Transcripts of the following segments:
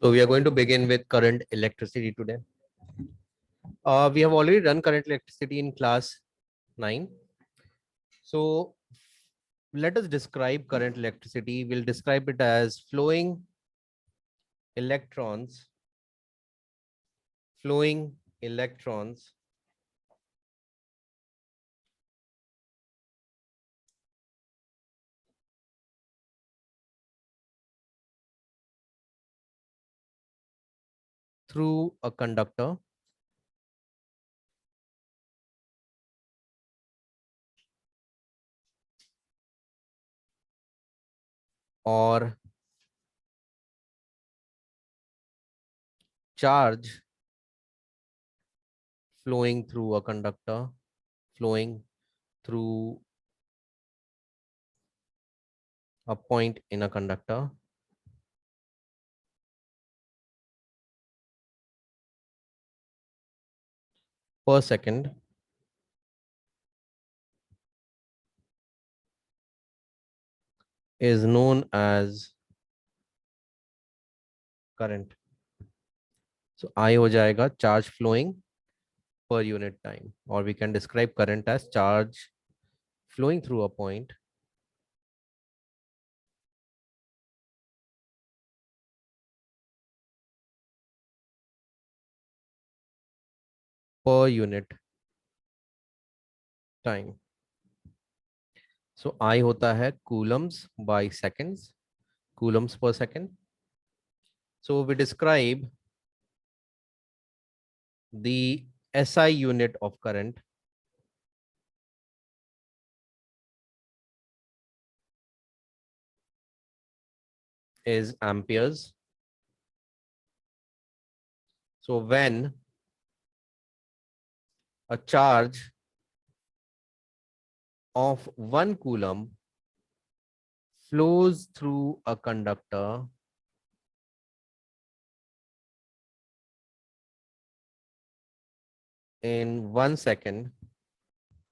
So we are going to begin with current electricity today. We have already done current electricity in class 9. So let us describe current electricity. We'll describe it as electrons, flowing electrons through a conductor or charge flowing through a conductor, flowing through a point in a conductor per second is known as current. So I हो जाएगा charge flowing per unit time, or we can describe current as charge flowing through a point per unit time. So I होता है coulombs by seconds, coulombs per second. So we describe the SI unit of current is amperes. So when a charge of 1 coulomb flows through a conductor in 1 second,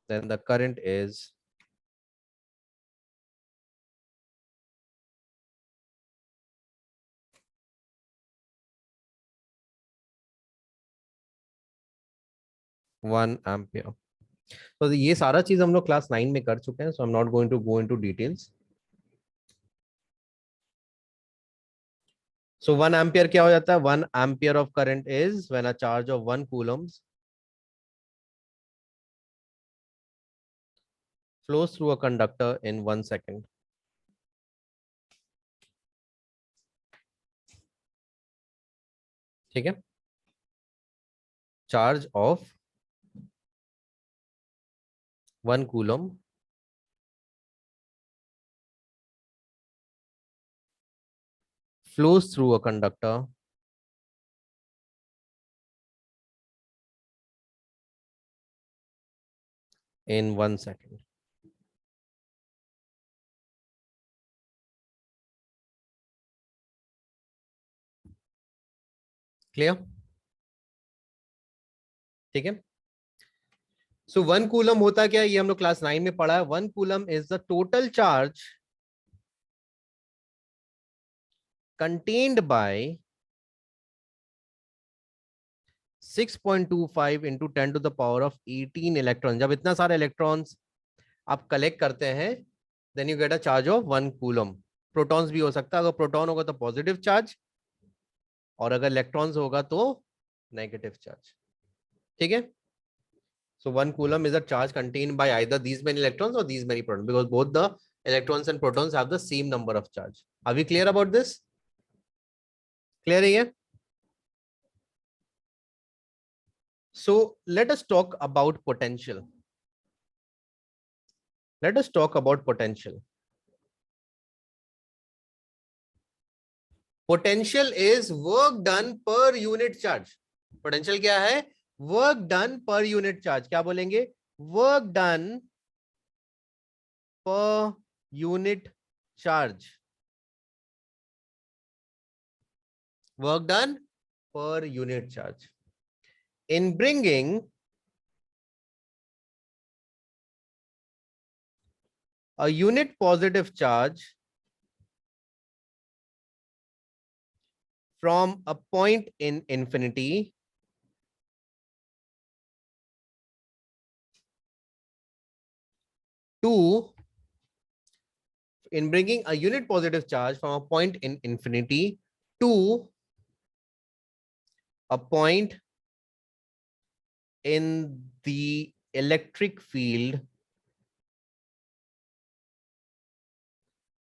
then the current is 1 ampere. तो ये सारा चीज हम लोग class 9 में कर चुके हैं, so I am not going to go into details. So 1 ampere क्या हो जाता है? 1 ampere of current is when a charge of 1 coulombs flows through a conductor in 1 second. ठीक है. Charge of 1 coulomb flows through a conductor in 1 second. Clear? ठीक है. सो 1 coulomb होता क्या है? ये हम लोग क्लास 9 में पढ़ा है. 1 coulomb is the total charge contained by 6.25 into 10 to the power of 18 electron. जब इतना सारे इलेक्ट्रॉन्स आप कलेक्ट करते हैं, then you get a charge of 1 coulomb. Protons भी हो सकता है. अगर प्रोटॉन होगा तो पॉजिटिव चार्ज, और अगर इलेक्ट्रॉन्स होगा तो नेगेटिव चार्ज. ठीक है. So 1 coulomb is a charge contained by either these many electrons or these many protons, because both the electrons and protons have the same number of charge. Are we clear about this? Clear here? So let us talk about potential. Let us talk about potential. Potential is work done per unit charge. Potential क्या है? Work done per unit charge. क्या बोलेंगे? Work done per unit charge. Work done per unit charge. In bringing a unit positive charge from a point in infinity to, in bringing a unit positive charge from a point in infinity to a point in the electric field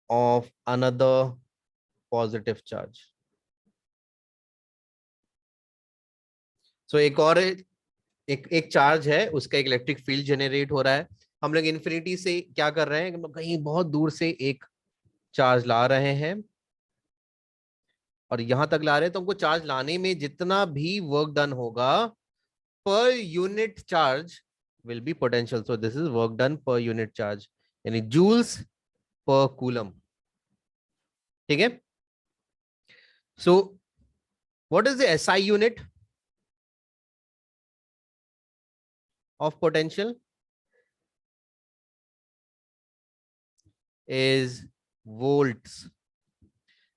of another positive charge. So एक charge है, उसका एक electric field generate हो रहा है, हम लोग infinity से क्या कर रहे हैं, कहीं बहुत दूर से एक चार्ज ला रहे हैं और यहां तक ला रहे हैं, तो हमको चार्ज लाने में जितना भी वर्क डन होगा पर unit charge will be potential. So this is work done per unit charge, यानी जूल्स पर कूलम. ठीक है. So what is the SI unit of potential? Is volts.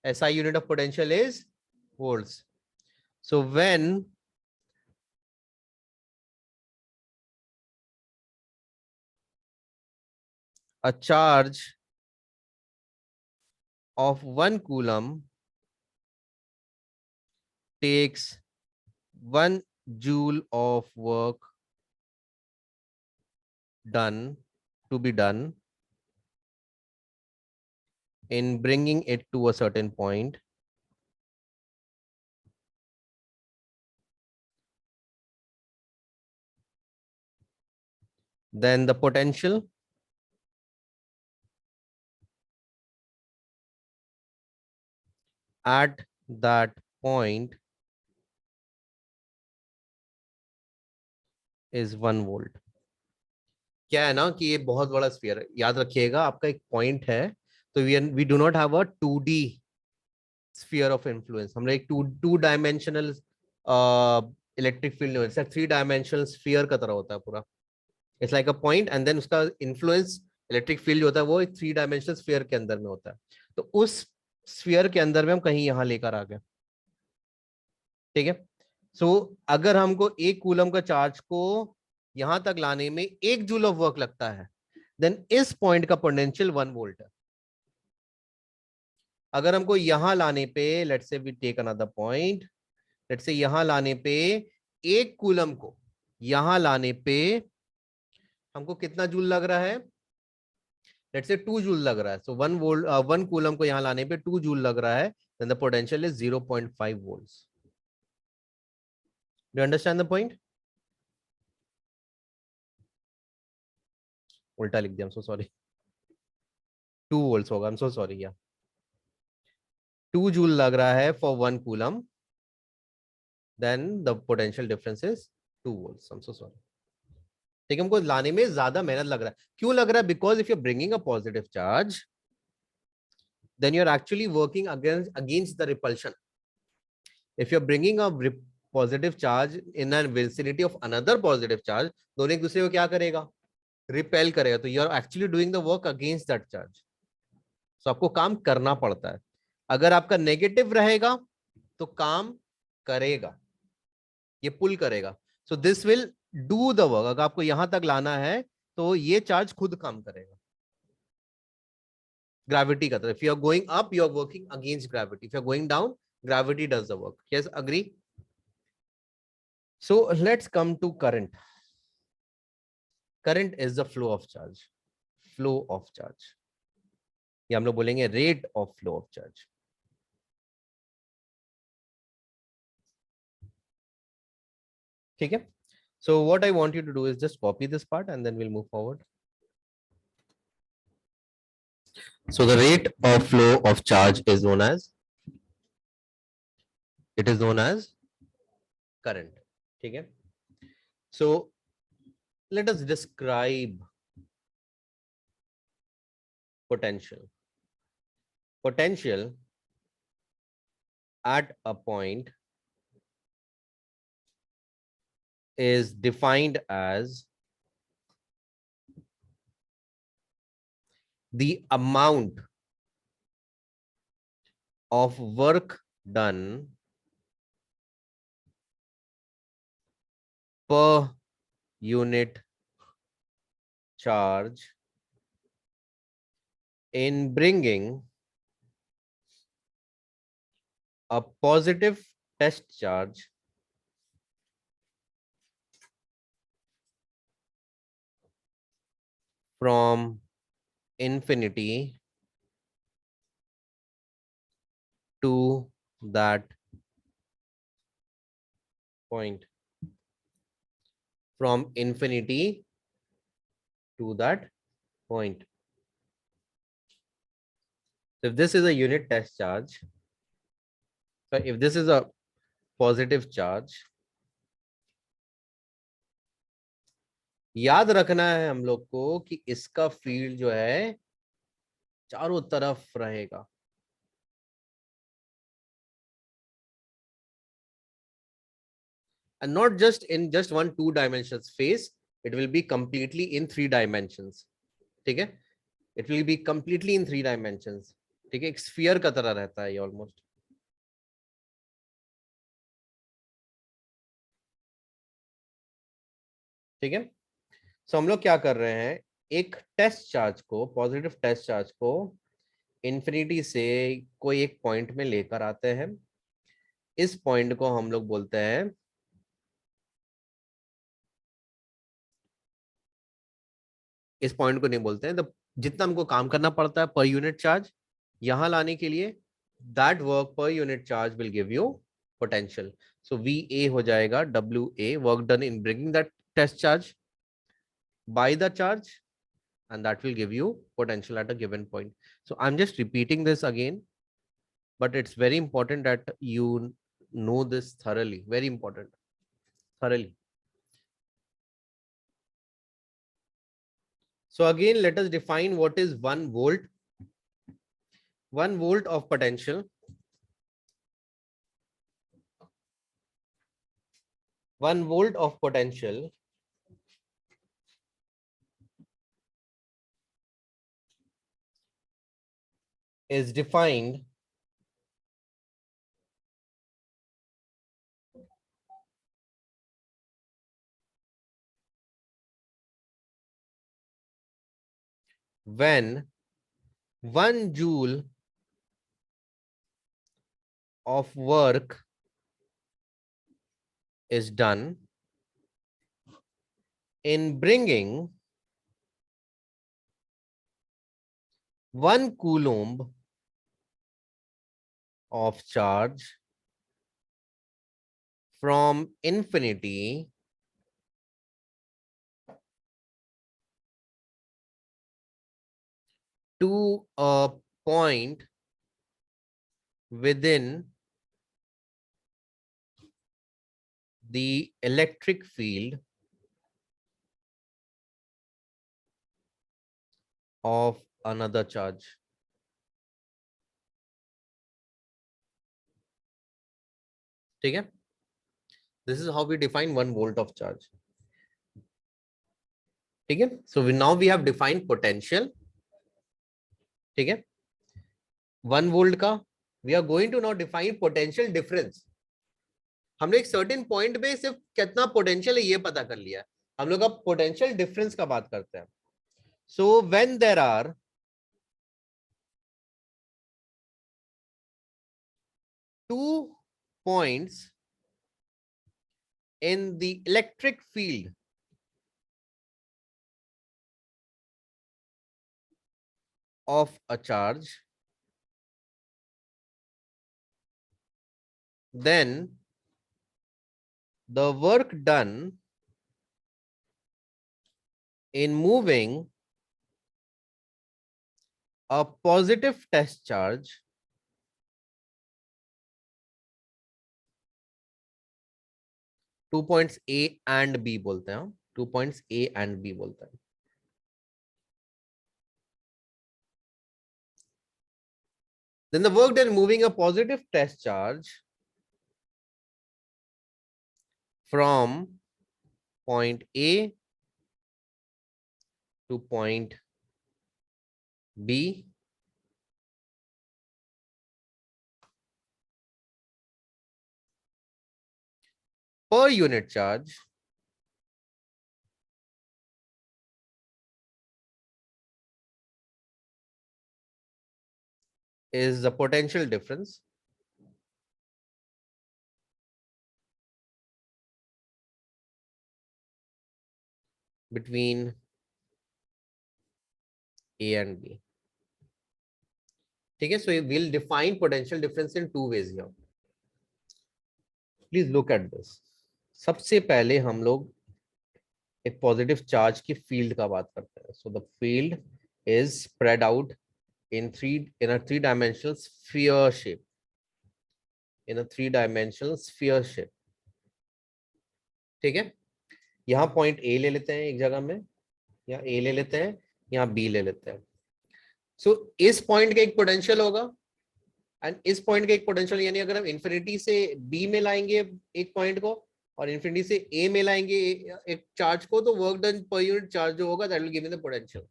SI unit of potential is volts. So when a charge of 1 coulomb takes 1 joule of work done to be done in bringing it to a certain point, then the potential at that point is 1 volt. क्या है ना कि ये बहुत बड़ा sphere है, याद रखिएगा आपका एक पॉइंट है, तो we do not have a 2D sphere of influence. हम लोग एक टू डायमेंशनल इलेक्ट्रिक फील्ड नहीं होता, 3 डायमेंशनल स्फीयर का तरह होता है पूरा. It's like a point and then उसका इन्फ्लुएंस इलेक्ट्रिक फील्ड होता है वो एक 3 डायमेंशनल स्फीयर के अंदर में होता है. तो उस स्फीयर के अंदर में हम कहीं यहां लेकर आ गए. ठीक है. सो अगर हमको एक कूलम का चार्ज को यहां तक लाने में 1 जूल ऑफ वर्क लगता है, देन इस पॉइंट का पोटेंशियल 1 वोल्ट है. अगर हमको यहां लाने पे, let's say we take another point, let's say यहां लाने पे, एक कूलम को यहां लाने पे हमको कितना जूल लग रहा है, लेट्स से 2 जूल लग रहा है. सो 1 वोल्ट 1 कूलम को यहां लाने पे 2 जूल लग रहा है, then the potential is 0.5 volts. Do understand the point? उल्टा लिख दिया, I am so sorry. 2 volts होगा, आई एम सो सॉरी. या 2 जूल लग रहा है for 1 coulomb, then the potential difference is 2 volts. I am so sorry. ठीक है. हमको लाने में ज्यादा मेहनत लग रहा है. क्यों लग रहा है? Because if you are bringing a positive charge, then you're actually working against the repulsion. If you're bringing a positive charge in a vicinity of another positive charge, दोनों एक दूसरे को क्या करेगा? रिपेल करेगा. तो you're actually doing the work against that charge. So आपको काम करना पड़ता है. अगर आपका नेगेटिव रहेगा तो काम करेगा, ये पुल करेगा. So this will do the work. अगर आपको यहां तक लाना है तो ये चार्ज खुद काम करेगा ग्रेविटी का तरफ. If you are going up, you are working against gravity. If you are going down, gravity does the work. Yes, agree? So let's come to current. Current is the flow of charge. Flow of charge, या हम लोग बोलेंगे rate of flow of charge. ठीक है. So what I want you to do is just copy this part and then we'll move forward. So the rate of flow of charge is known as, it is known as current. ठीक है. So let us describe potential. Potential at a point is defined as the amount of work done per unit charge in bringing a positive test charge from infinity to that point. From infinity to that point. So if this is a unit test charge, so if this is a positive charge, याद रखना है हम लोग को कि इसका field जो है चारों तरफ रहेगा. And not just in just one two dimensions space, it will be completely in three dimensions. ठीक है? It will be completely in three dimensions. ठीक है? एक स्फीयर का तरह रहता है ये ऑलमोस्ट. ठीक है? सो हम लोग क्या कर रहे हैं, एक टेस्ट चार्ज को, पॉजिटिव टेस्ट चार्ज को इन्फिनिटी से कोई एक पॉइंट में लेकर आते हैं. इस पॉइंट को हम लोग बोलते हैं, इस पॉइंट को नहीं बोलते हैं, तो जितना हमको काम करना पड़ता है पर यूनिट चार्ज यहां लाने के लिए, that work per unit charge will give you potential. So V A हो जाएगा WA, work done in bringing that test charge by the charge, and that will give you potential at a given point. So I'm just repeating this again, but it's very important that you know this thoroughly. Very important, thoroughly. So again, let us define what is 1 volt. 1 volt of potential. 1 volt of potential is defined when 1 joule of work is done in bringing 1 coulomb of charge from infinity to a point within the electric field of another charge. ठीक है? This is how we define 1 volt of charge. ठीक है? So now we have defined potential. ठीक है? 1 volt का we are going to now define potential difference. हमने एक certain point पे सिर्फ कितना पोटेंशियल है ये पता कर लिया है. हम लोग अब पोटेंशियल डिफरेंस का बात करते हैं. So when there are two points in the electric field of a charge, then the work done in moving a positive test charge two points A and B बोलते हैं, 2 points A and B बोलते हैं. Then the work done moving a positive test charge from point A to point B per unit charge is the potential difference between A and B. ठीक है, so we'll define potential difference in two ways here. Please look at this. सबसे पहले हम लोग एक positive charge की field का बात करते हैं. So the field is spread out in a three-dimensional sphere shape. In a three-dimensional sphere shape. ठीक है, यहाँ पॉइंट A ले लेते हैं एक जगह में, यहाँ A ले लेते हैं, यहाँ B ले लेते हैं. सो इस पॉइंट का एक पोटेंशियल होगा एंड इस पॉइंट का एक पोटेंशियल, यानी अगर हम इंफिनिटी से B में लाएंगे एक पॉइंट को और इंफिनिटी से A में लाएंगे एक चार्ज को, तो work done per unit charge जो होगा that will give the potential.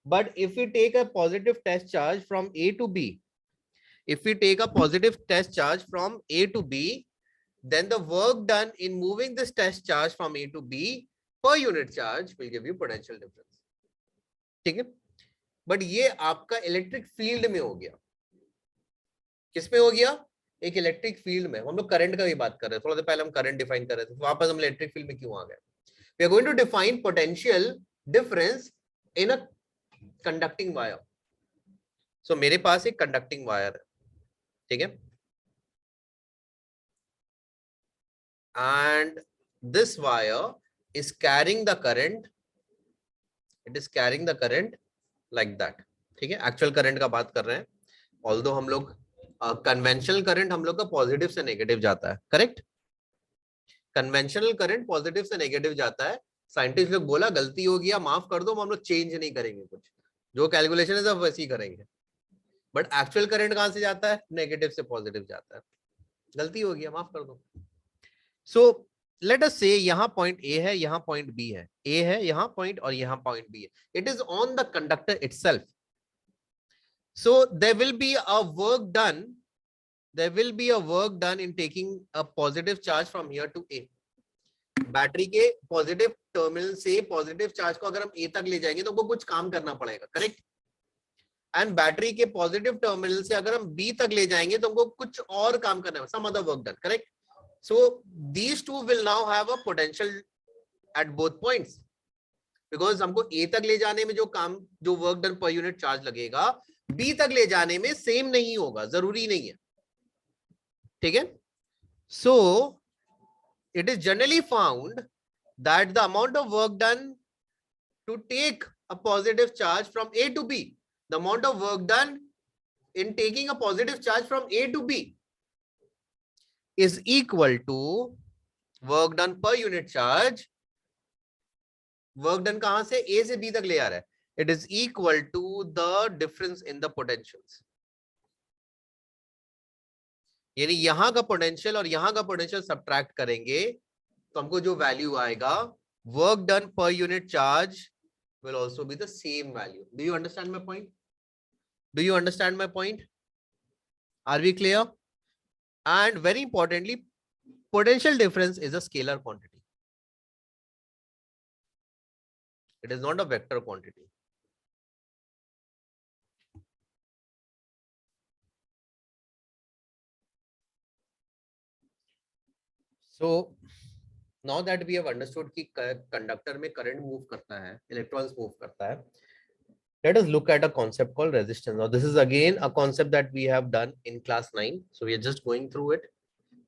But if we take a positive test charge from A to B, if we take a positive test charge from A to B, then the work done in moving this test charge from A to B per unit charge will give you potential difference. ठीक है, but ये आपका electric field में हो गया. किस में हो गया? एक इलेक्ट्रिक फील्ड में. हम लोग करंट का भी बात कर रहे हैं, थोड़ा देर पहले हम करंट डिफाइन कर रहे थे, वापस हम इलेक्ट्रिक फील्ड में क्यों आ गए? We are going to define potential difference in a conducting wire. So मेरे पास एक कंडक्टिंग वायर है, ठीक है, and this wire is carrying the current, it is carrying the current like that. ठीक है, एक्चुअल करंट का बात कर रहे हैं, ऑल्दो हम लोग कन्वेंशनल करंट हम लोग का पॉजिटिव से नेगेटिव जाता है, करेक्ट. कन्वेंशनल करंट पॉजिटिव से नेगेटिव जाता है. साइंटिस्ट लोग बोला गलती हो गया माफ कर दो, हम लोग चेंज नहीं करेंगे, कुछ जो कैलकुलेशन है सब वैसे ही करेंगे. बट एक्चुअल करंट कहां से जाता है? नेगेटिव से पॉजिटिव जाता है. गलती हो गया माफ कर दो. सो लेट अस से यहाँ पॉइंट A है, यहाँ पॉइंट B है, A है यहाँ पॉइंट और यहाँ पॉइंट B है. It is on the conductor itself. So there will be a work done. There will be a work done in taking a positive charge from here to A. Battery के positive terminal से positive charge को अगर हम A तक ले जाएंगे तो हमको कुछ काम करना पड़ेगा, करेक्ट. एंड बैटरी के पॉजिटिव टर्मिनल से अगर हम B तक ले जाएंगे तो हमको कुछ और काम करना है, some other work done, correct. So these two will now have a potential at both points, because हमको A तक ले जाने में जो काम, जो work done per unit charge लगेगा, B तक ले जाने में सेम नहीं होगा, जरूरी नहीं है, ठीक है. So it is generally found that the amount of work done to take a positive charge from A to B, the amount of work done in taking a positive charge from A to B is equal to work done per unit charge. Work done कहां से? A से B तक ले आ रहा है. It is equal to the difference in the potentials. यानी यहां का पोटेंशियल और यहां का पोटेंशियल सब्ट्रैक्ट करेंगे तो हमको जो वैल्यू आएगा, work done per unit charge will also be the same value. Do you understand my point? Do you understand my point? Are we clear? And very importantly, potential difference is a scalar quantity. It is not a vector quantity. So now that we have understood कि conductor में current move करता है, electrons move करता है, let us look at a concept called resistance. Now this is again a concept that we have done in class 9, so we are just going through it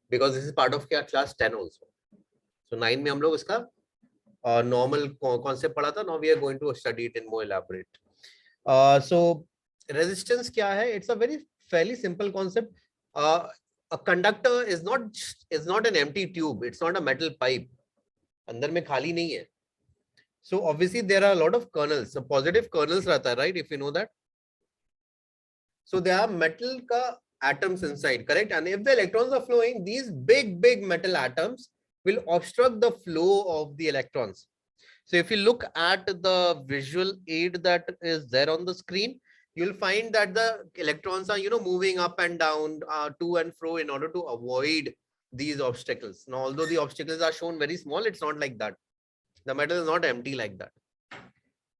because this is part of class 10 also. So 9 में हम लोग इसका normal concept पढ़ा था. Now we are going to study it in more elaborate. So resistance क्या है? It's a very fairly simple concept. A conductor is not an empty tube. It's not a metal pipe. अंदर में खाली नहीं है. So obviously there are a lot of kernels. So positive kernels रहता है, right? If you know that. So there are metal का atoms inside, correct? And if the electrons are flowing, these big metal atoms will obstruct the flow of the electrons. So if you look at the visual aid that is there on the screen, you'll find that the electrons are, moving up and down, to and fro in order to avoid these obstacles. Now, although the obstacles are shown very small, it's not like that. The metal is not empty like that.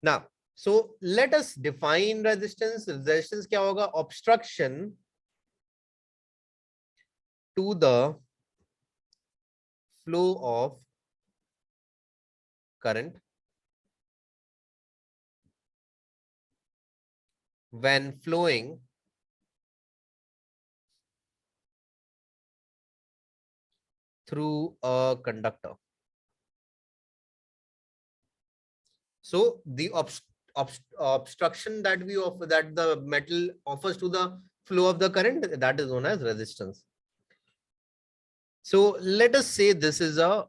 Now, So let us define resistance. Resistance क्या होगा? Obstruction to the flow of current when flowing through a conductor. So the obstruction that we offer, that the metal offers to the flow of the current, that is known as resistance. So let us say this is a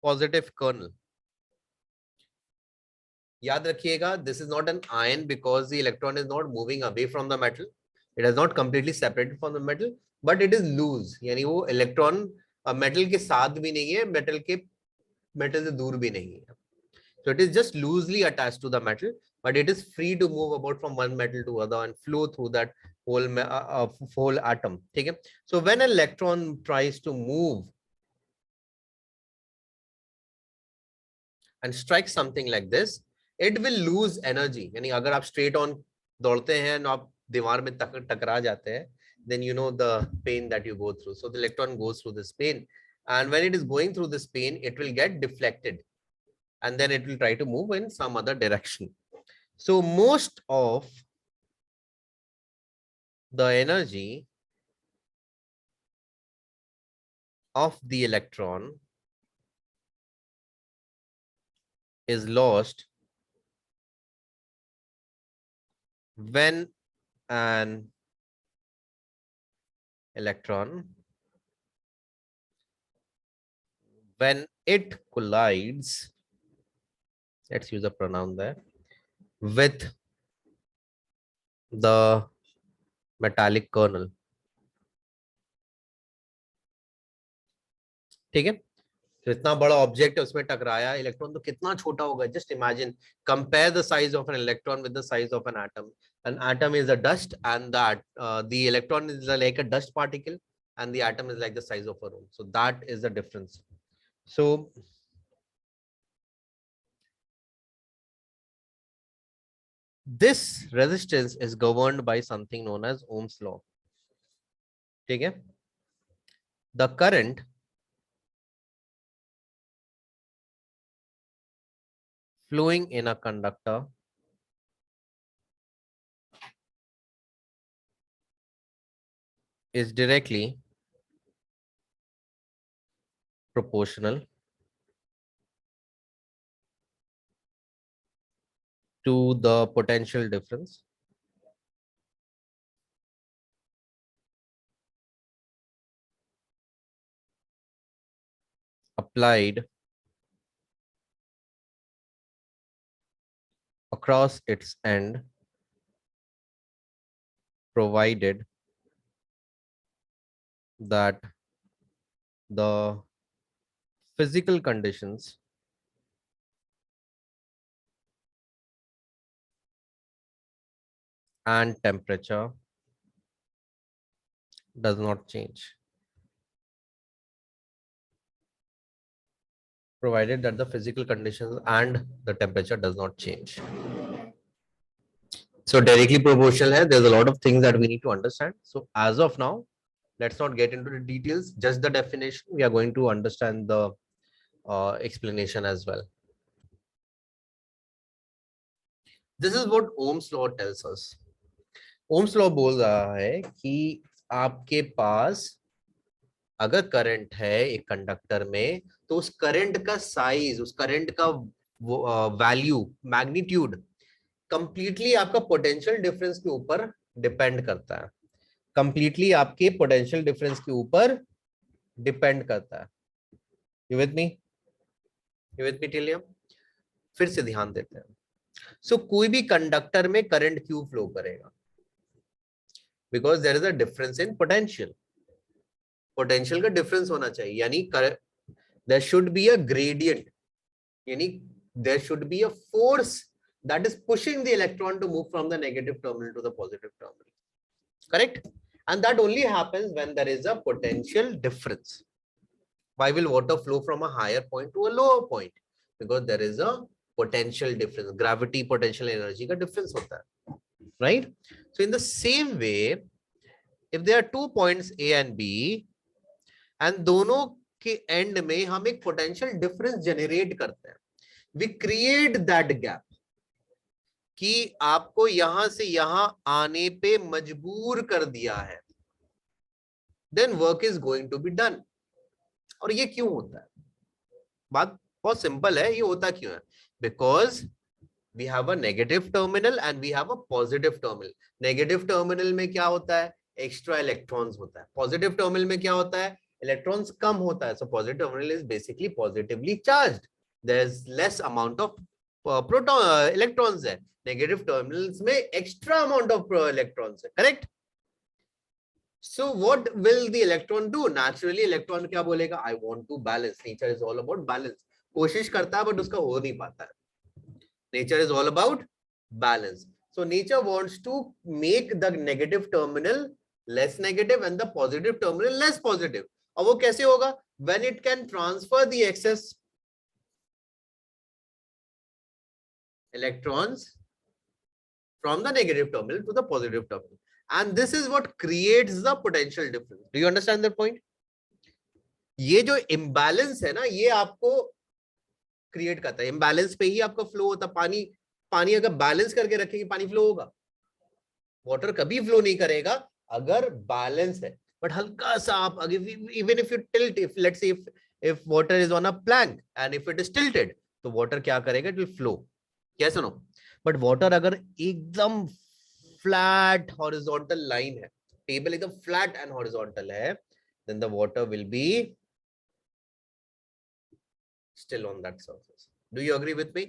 positive kernel. याद रखिएगा, this is not an ion because the electron is not moving away from the metal. It is not completely separated from the metal, but it is loose. यानी वो electron metal के साथ भी नहीं है, metal से दूर भी नहीं है. So it is just loosely attached to the metal, but it is free to move about from one metal to other and flow through that whole atom. ठीक है? So when an electron tries to move and strike something like this, it will lose energy. यानी अगर आप straight on दौड़ते हैं और आप दीवार में टकरा जाते हैं, then you know the pain that you go through. So the electron goes through this pain, and when it is going through this pain, it will get deflected, and then it will try to move in some other direction. So most of the energy of the electron is lost when an electron, when it collides, let's use a pronoun there, with the metallic kernel. ठीक है? तो इतना बड़ा object है, उसमें टकराया, electron तो कितना छोटा होगा. Just imagine, compare the size of an electron with the size of an atom. An atom is a dust, and the electron is like a dust particle, and the atom is like the size of a room. So that is the difference. So this resistance is governed by something known as Ohm's law. ठीक है? The current flowing in a conductor is directly proportional to the potential difference applied across its end, provided that the physical conditions and temperature does not change. Provided that the physical conditions and the temperature does not change. So directly proportional hai. There's a lot of things that we need to understand. So as of now, let's not get into the details, just the definition. We are going to understand the explanation as well. This is what Ohm's law tells us. Ohm's law बोल रहा है कि आपके पास अगर current है एक conductor में, तो उस करंट का साइज, उस करंट का वैल्यू, मैग्नीट्यूड कंप्लीटली आपका पोटेंशियल डिफरेंस के ऊपर डिपेंड करता है. कंप्लीटली आपके पोटेंशियल डिफरेंस के ऊपर डिपेंड करता है. You with me? You with me till here? फिर से ध्यान देते हैं. सो कोई भी कंडक्टर में करंट क्यों फ्लो करेगा? Because there is a difference in potential. Potential का डिफरेंस होना चाहिए, यानी there should be a gradient, यानी there should be a force that is pushing the electron to move from the negative terminal to the positive terminal. Correct? And that only happens when there is a potential difference. Why will water flow from a higher point to a lower point? Because there is a potential difference, gravity potential energy का difference होता है, right? So in the same way if there are 2 points A and B and दोनों के and में हम एक potential difference generate करते हैं, वी क्रिएट दैट गैप कि आपको यहां से यहां आने पे मजबूर कर दिया है, then work is going to be done. और ये क्यों होता है? बात बहुत सिंपल है, ये होता क्यों है? Because we have a negative terminal and we have a positive terminal. Negative terminal में क्या होता है? एक्स्ट्रा इलेक्ट्रॉन्स होता है। पॉजिटिव टर्मिनल में क्या होता है? इलेक्ट्रॉन्स कम होता है। So positive terminal is basically positively charged, there is less amount of proton electrons है। नेगेटिव टर्मिनल्स में एक्स्ट्रा अमाउंट ऑफ इलेक्ट्रॉन्स है, correct? So what will the electron do? Naturally electron क्या बोलेगा? I want to balance. Nature is all about balance. कोशिश करता है but उसका हो नहीं पाता है। Nature is all about balance. So nature wants to make the negative terminal less negative and the positive terminal less positive. और वो कैसे होगा? When it can transfer the excess electrons from the negative terminal to the positive terminal. And this is what creates the potential difference. Do you understand that point? ये जो imbalance है ना, ये आपको create करता है। imbalance पे ही आपका flow होता है। पानी अगर balance करके रखेंगे पानी flow होगा? water कभी flow नहीं करेगा अगर balance है। but हल्का सा आप even if you tilt, if let's say if water is on a plank and if it is tilted, तो water क्या करेगा? It will flow. क्या सुनो? but water अगर एकदम फ्लैट हॉरिजॉन्टल लाइन है, टेबल एकदम फ्लैट एंड हॉरिजॉन्टल है, then the water will be still on that surface. Do you agree with me?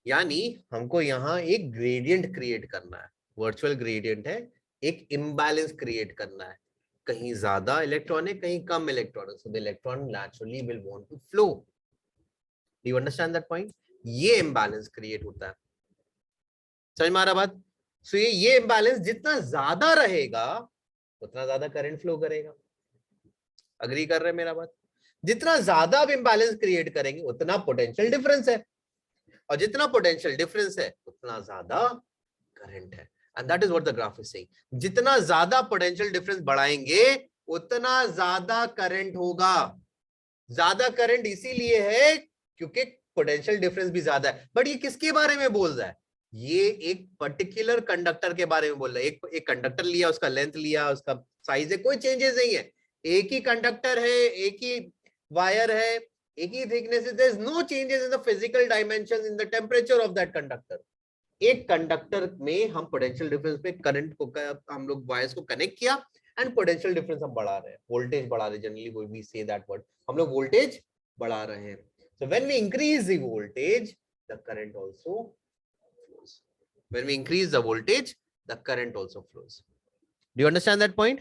यानी हमको यहाँ एक ग्रेडियंट क्रिएट करना है, वर्चुअल ग्रेडियंट है, एक इम्बैलेंस क्रिएट करना है, कहीं ज्यादा इलेक्ट्रॉन है कहीं कम इलेक्ट्रॉन है, so the electron naturally will want to flow. Do you understand that point? ये इम्बैलेंस क्रिएट होता है। समझ में आ रहा बात? सो ये इम्बैलेंस जितना ज्यादा रहेगा उतना ज्यादा करंट फ्लो करेगा। अग्री कर रहे हैं मेरा बात? जितना ज्यादा आप इम्बैलेंस क्रिएट करेंगे उतना पोटेंशियल डिफरेंस है, और जितना पोटेंशियल डिफरेंस है उतना ज्यादा करंट है। And that is what the graph is saying. जितना ज्यादा पोटेंशियल डिफरेंस बढ़ाएंगे उतना ज्यादा करंट होगा। ज्यादा करंट इसीलिए है क्योंकि पोटेंशियल डिफरेंस भी ज्यादा है। बट ये किसके बारे में बोल रहा है? ये एक पर्टिकुलर कंडक्टर के बारे में बोल रहा है। एक कंडक्टर लिया, उसका लेंथ लिया, उसका साइज है, कोई चेंजेस नहीं है, एक ही कंडक्टर है, एक ही वायर है, एक ही थिकनेस है, there is no changes in the physical dimensions, in the temperature of that conductor. एक कंडक्टर में हम पोटेंशियल डिफरेंस पे करंट को हम लोग वायर्स को कनेक्ट किया एंड पोटेंशियल डिफरेंस हम बढ़ा रहे हैं, वोल्टेज बढ़ा रहे हैं। Generally we say that word, हम लोग वोल्टेज बढ़ा रहे हैं। So when we increase the voltage the current also flows. When we increase the voltage the current also flows. Do you understand that point?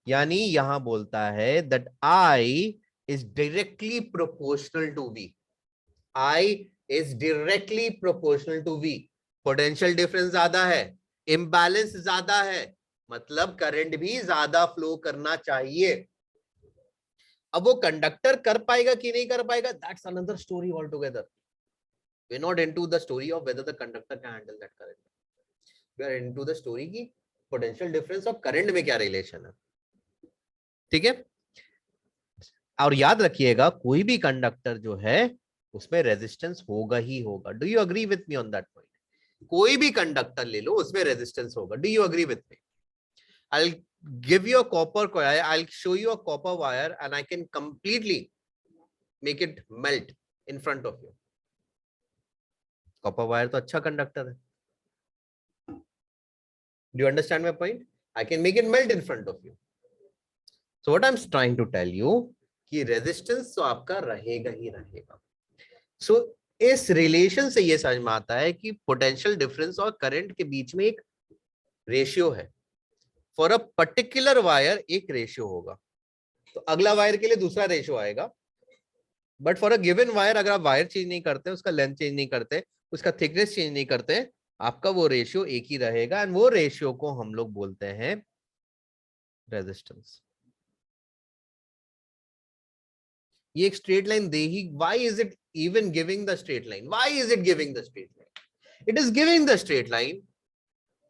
यानी यहां बोलता है that I is directly proportional to V. I is directly proportional to V. Potential difference ज्यादा है, imbalance ज्यादा है, मतलब current भी ज्यादा फ्लो करना चाहिए। अब वो कंडक्टर कर पाएगा कि नहीं कर पाएगा, that's another story all together. We are not into the story of whether the conductor can handle that current, we are into the story की पोटेंशियल डिफरेंस और करंट में क्या रिलेशन है। ठीक है? और याद रखिएगा कोई भी कंडक्टर जो है उसमें रेजिस्टेंस होगा ही होगा। Do you agree with me on that point? कोई भी कंडक्टर ले लो उसमें रेजिस्टेंस होगा। Do you agree with me? I'll give you a copper coil, I'll show you a copper wire and I can completely make it melt in front of you. Copper wire तो अच्छा conductor है। Do you understand my point? I can make it melt in front of you. So what I'm trying to tell you कि resistance तो आपका रहेगा ही रहेगा। So इस relation से ये समझ में आता है कि पोटेंशियल डिफरेंस और करंट के बीच में एक रेशियो है। फॉर अ पर्टिकुलर वायर एक रेशियो होगा, तो अगला वायर के लिए दूसरा रेशियो आएगा। But for a given wire अगर आप वायर चेंज नहीं करते, उसका लेंथ चेंज नहीं करते, उसका थिकनेस चेंज नहीं करते, आपका वो रेशियो एक ही रहेगा एंड वो रेशियो को हम लोग बोलते हैं रेजिस्टेंस। ये एक straight line they he, why is it even giving the straight line? Why is it giving the straight line? It is giving the straight line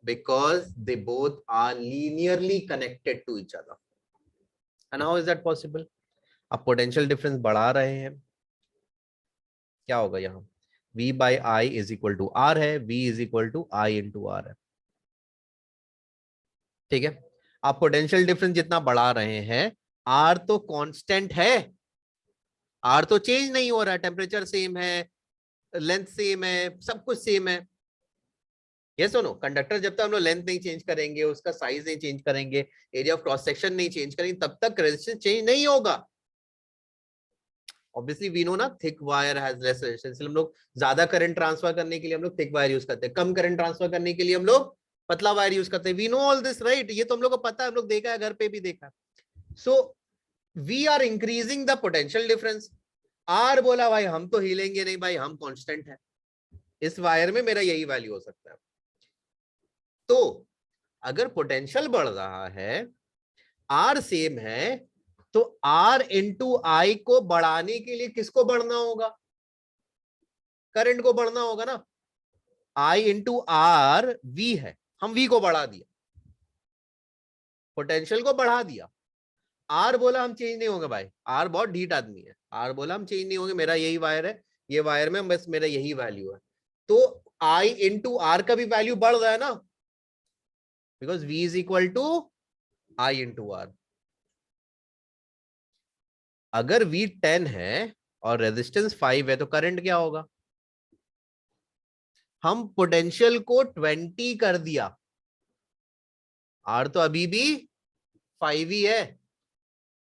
because they both are linearly connected to each other. And how is that possible? आप potential difference बढ़ा रहे हैं, क्या होगा यहाँ? v by I is equal to r है, v is equal to I into r है, ठीक है? आप पोटेंशियल डिफरेंस जितना बढ़ा रहे हैं, r तो कांस्टेंट है, r तो चेंज नहीं हो रहा है, टेम्परेचर सेम है, लेंथ सेम है, सब कुछ सेम है। ये सुनो, कंडक्टर जब तक हम लोग लेंथ नहीं चेंज करेंगे, उसका साइज नहीं चेंज करेंगे, एरिया ऑफ क्रॉस सेक्शन नहीं चेंज करेंगे, तब तक रेजिस्टेंस चेंज नहीं होगा। ऑब्वियसली वी नो ना, thick wire has less resistance, हम लोग ज्यादा करंट ट्रांसफर करने के लिए हम लोग थिक वायर यूज करते हैं, कम करंट ट्रांसफर करने के लिए हम लोग पतला वायर यूज करते हैं। We know all this right, ये तो हम लोग को पता है, हम लोग देखा है, घर पे भी देखा। So we are increasing the potential difference. R बोला भाई हम तो हिलेंगे नहीं भाई, हम कांस्टेंट है, इस वायर में मेरा यही वैल्यू हो सकता है। तो अगर पोटेंशियल बढ़ रहा है, आर सेम है, तो आर इंटू आई को बढ़ाने के लिए किसको बढ़ना होगा? करंट को बढ़ना होगा ना। आई इंटू आर वी है, हम वी को बढ़ा दिया, पोटेंशियल को बढ़ा दिया। आर बोला हम चेंज नहीं होंगे भाई, आर बहुत ढीठ आदमी है, आर बोला हम चेंज नहीं होंगे, मेरा यही वायर है, ये वायर में बस मेरा यही वैल्यू है। तो आई इंटू आर का भी वैल्यू बढ़ रहा है ना, because v is equal to I into R. अगर v 10 है और रेजिस्टेंस 5 है, तो करंट क्या होगा? हम पोटेंशियल को 20 कर दिया, R तो अभी भी 5 ही है,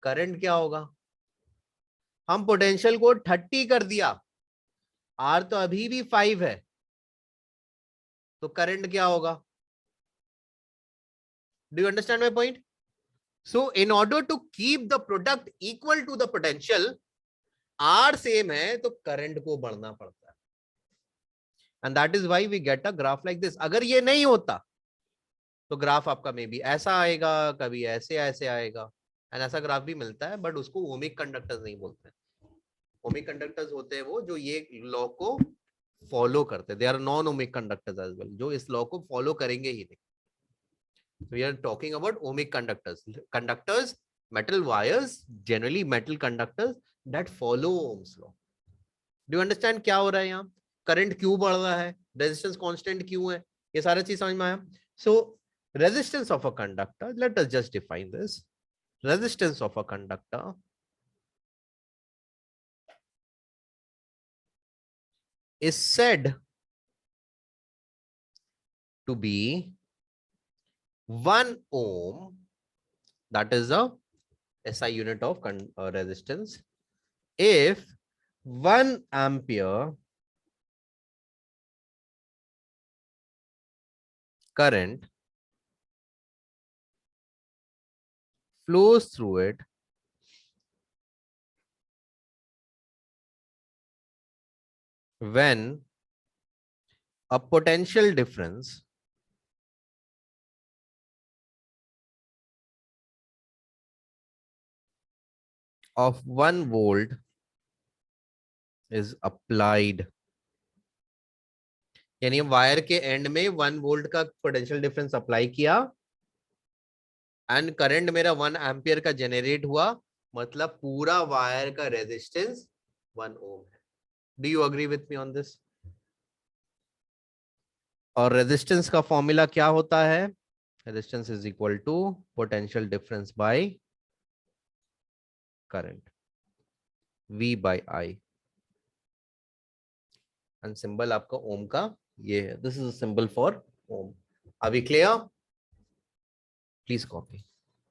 करंट क्या होगा? हम पोटेंशियल को 30 कर दिया, R तो अभी भी 5 है, तो करंट क्या होगा? Do you understand my point? So in order to keep the product equal to the potential, R same है तो करंट को बढ़ना पड़ता है, and that is why we get a graph like this. अगर ये नहीं होता तो ग्राफ आपका मे बी ऐसा आएगा, कभी ऐसे ऐसे आएगा, एंड ऐसा ग्राफ भी मिलता है, बट उसको ओमिक कंडक्टर्स नहीं बोलते हैं। ओमिक कंडक्टर्स होते हैं वो जो ये लॉ को फॉलो करते हैं, they are non ohmic conductors as well, जो इस लॉ को फॉलो करेंगे ही नहीं। So we are talking about ohmic conductors. Conductors, metal wires, generally metal conductors that follow Ohm's law. Do you understand क्या हो रहा है यहाँ? करंट क्यों बढ़ रहा है, रेजिस्टेंस कांस्टेंट क्यों है, ये सारा चीज समझ में आया? सो resistance of a conductor, let us just define this. Resistance of a conductor is said to be 1 ohm, that is a SI unit of resistance, if 1 ampere current flows through it when a potential difference of 1 volt is applied। यानी wire के and में 1 volt का potential difference apply किया and current मेरा 1 ampere का generate हुआ, मतलब पूरा वायर का रेजिस्टेंस 1 ओम है। Do you agree with me on this? और रेजिस्टेंस का फॉर्मूला क्या होता है? Resistance is equal to potential difference by current, V by I, and symbol आपका ओम का ये है, this is symbol for ohm. अभी क्लियर? Please copy.